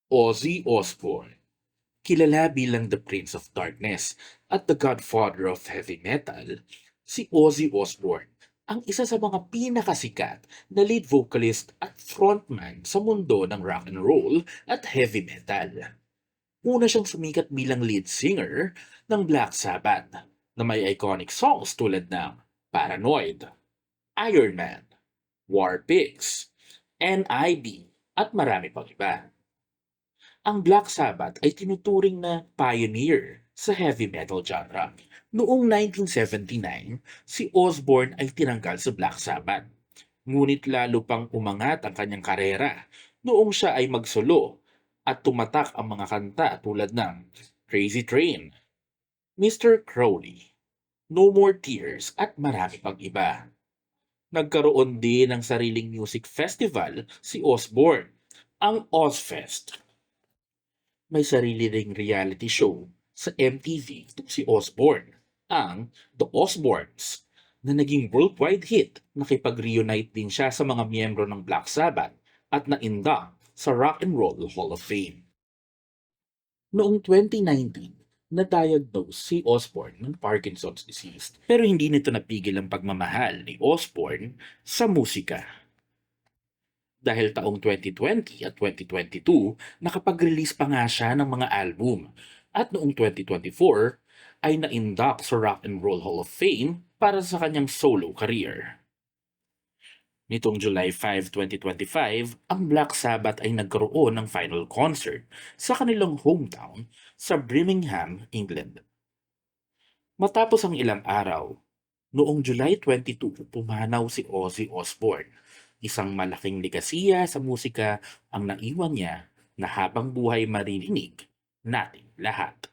Ozzy Osbourne, kilala bilang the Prince of Darkness at the Godfather of Heavy Metal, si Ozzy Osbourne ang isa sa mga pinakasikat na lead vocalist at frontman sa mundo ng rock and roll at heavy metal. Una siyang sumikat bilang lead singer ng Black Sabbath na may iconic songs tulad ng Paranoid, Iron Man, War Pigs, NIB at marami pang iba. Ang Black Sabbath ay tinuturing na pioneer sa heavy metal genre. Noong 1979, si Osbourne ay tinanggal sa Black Sabbath. Ngunit lalo pang umangat ang kanyang karera noong siya ay magsolo at tumatak ang mga kanta tulad ng Crazy Train, Mr. Crowley, No More Tears at marami pang iba. Nagkaroon din ng sariling music festival si Osbourne, ang Ozfest. May sarili ring reality show sa MTV itong si Osbourne, ang The Osbournes, na naging worldwide hit. Nakipag-reunite din siya sa mga miyembro ng Black Sabbath at nainda sa Rock and Roll Hall of Fame. Noong 2019, na-diagnose si Osbourne ng Parkinson's disease pero hindi nito napigil ang pagmamahal ni Osbourne sa musika. Dahil taong 2020 at 2022, nakapag-release pa nga siya ng mga album. At noong 2024, ay na-induct sa Rock and Roll Hall of Fame para sa kanyang solo career. Nitong July 5, 2025, ang Black Sabbath ay nagkaroon ng final concert sa kanilang hometown sa Birmingham, England. Matapos ang ilang araw, noong July 22, pumanaw si Ozzy Osbourne. Isang malaking ligasiya sa musika ang naiwan niya na habang buhay maririnig nating lahat.